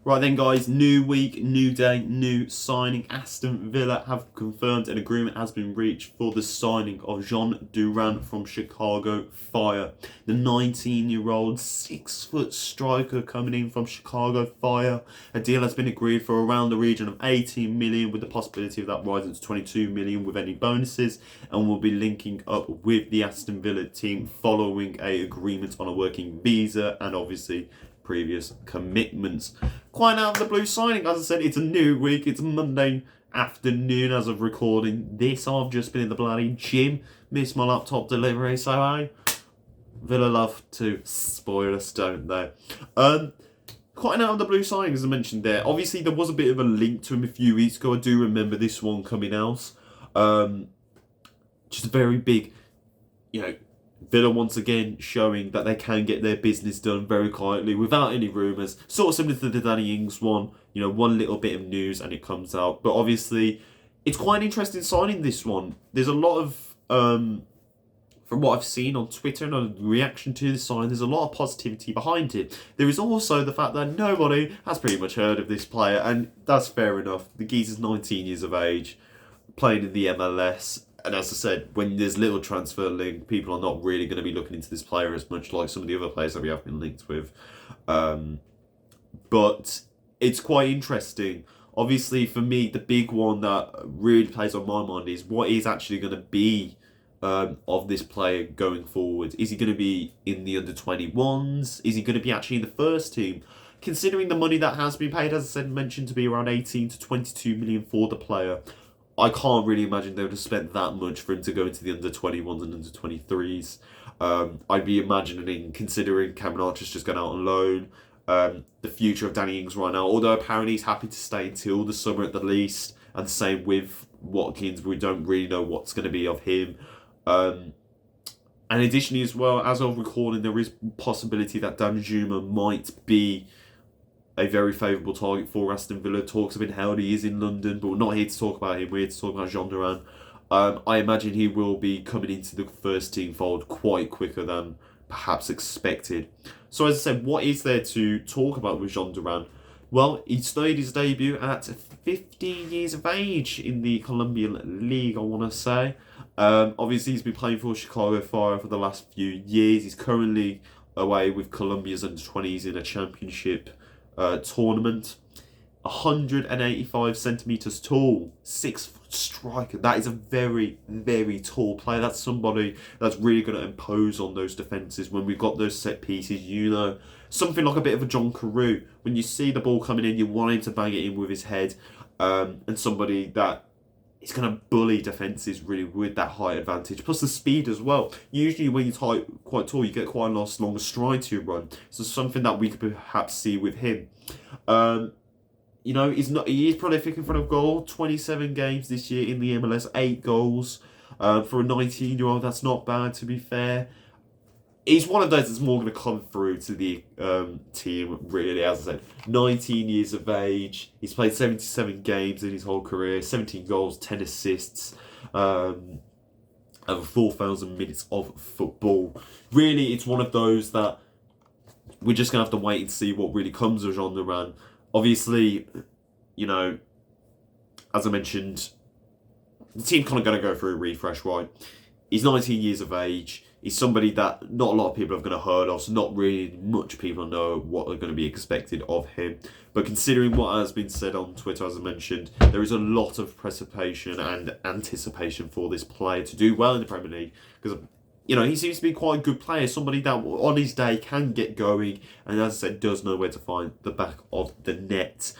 Right then, guys, new week, new day, new signing. Aston Villa have confirmed an agreement has been reached for the signing of Jhon Duran from Chicago Fire. The 19-year-old 6-foot striker coming in from Chicago Fire. A deal has been agreed for around the region of 18 million with the possibility of that rising to 22 million with any bonuses, and will be linking up with the Aston Villa team following a agreement on a working visa and obviously previous commitments. Quite out of the blue signing. As I said, it's a new week. It's Monday afternoon as of recording this. I've just been in the bloody gym. Missed my laptop delivery, so Villa love to spoil us, don't they? Quite an out of the blue signing, as I mentioned there. Obviously, there was a bit of a link to him a few weeks ago. I do remember this one coming out. Just a very big, Villa once again showing that they can get their business done very quietly without any rumours. Sort of similar to the Danny Ings one. One little bit of news and it comes out. But obviously, it's quite an interesting signing, this one. There's a lot of, from what I've seen on Twitter and on reaction to the sign, there's a lot of positivity behind it. There is also the fact that nobody has pretty much heard of this player, and that's fair enough. The geezer's 19 years of age, playing in the MLS. And as I said, when there's little transfer link, people are not really going to be looking into this player as much like some of the other players that we have been linked with. But it's quite interesting. Obviously, for me, the big one that really plays on my mind is what is actually going to be of this player going forward. Is he going to be in the under-21s? Is he going to be actually in the first team? Considering the money that has been paid, as I said, mentioned to be around 18 to 22 million for the player, I can't really imagine they would have spent that much for him to go into the under-21s and under-23s. I'd be imagining, considering Cameron Archer's just gone out on loan, the future of Danny Ings right now, although apparently he's happy to stay until the summer at the least, and same with Watkins. We don't really know what's going to be of him. And additionally as well, as of recording, there is possibility that Dan Juma might be a very favourable target for Aston Villa. Talks have been held. He is in London, but we're not here to talk about him. We're here to talk about Jhon Duran. I imagine he will be coming into the first team fold quite quicker than perhaps expected. So as I said, what is there to talk about with Jhon Duran? Well, he started his debut at 15 years of age in the Colombian League, I want to say. Obviously, he's been playing for Chicago Fire for the last few years. He's currently away with Colombia's under-20s in a championship tournament. 185 centimetres tall, 6-foot striker. That is a very, very tall player. That's somebody that's really going to impose on those defences when we've got those set pieces. Something like a bit of a John Carew. When you see the ball coming in, you want him to bang it in with his head, and somebody that is going to bully defences really with that height advantage, plus the speed as well. Usually when you're quite tall, you get quite a long stride to your run. So something that we could perhaps see with him. He is prolific in front of goal. 27 games this year in the MLS, 8 goals. For a 19-year-old, that's not bad, to be fair. He's one of those that's more going to come through to the team, really, as I said. 19 years of age. He's played 77 games in his whole career. 17 goals, 10 assists. Over 4,000 minutes of football. Really, it's one of those that we're just going to have to wait and see what really comes of Jhon Duran. Obviously, as I mentioned, the team's kind of going to go through a refresh, right? He's 19 years of age. He's somebody that not a lot of people are going to heard of, so not really much people know what are going to be expected of him. But considering what has been said on Twitter, as I mentioned, there is a lot of precipitation and anticipation for this player to do well in the Premier League, because he seems to be quite a good player, somebody that on his day can get going, and as I said, does know where to find the back of the net.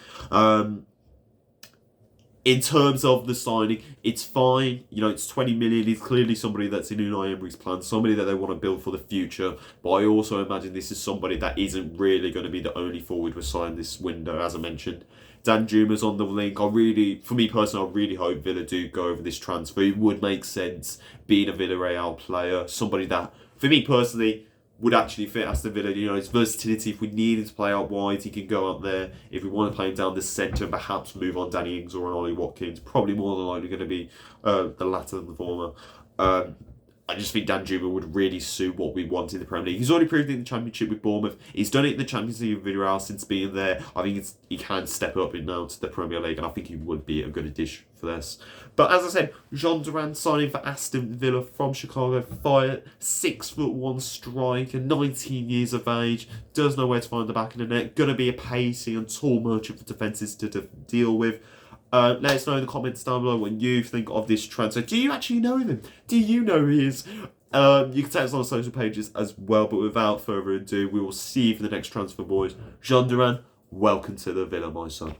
In terms of the signing, it's fine. It's 20 million. He's clearly somebody that's in Unai Emery's plan, somebody that they want to build for the future. But I also imagine this is somebody that isn't really going to be the only forward we sign this window, as I mentioned. Dan Juma's on the link. For me personally, I really hope Villa do go over this transfer. It would make sense being a Villarreal player, somebody that, for me personally, would actually fit Aston Villa. His versatility. If we need him to play out wide, he can go up there. If we want to play him down the centre, perhaps move on Danny Ings or an Ollie Watkins. Probably more than likely going to be the latter than the former. I just think Dan Juma would really suit what we want in the Premier League. He's already proved it in the Championship with Bournemouth. He's done it in the Champions League with Villarreal since being there. I think he can step up now to the Premier League, and I think he would be a good addition for this. But as I said, Jhon Duran signing for Aston Villa from Chicago Fire, 6'1" striker, 19 years of age, does know where to find the back of the net, gonna be a pacey and tall merchant for defences to deal with. Let us know in the comments down below what you think of this transfer. Do you actually know him? Do you know who he is? You can tag us on our social pages as well. But without further ado, we will see you for the next transfer, boys. Jhon Duran, welcome to the Villa, my son.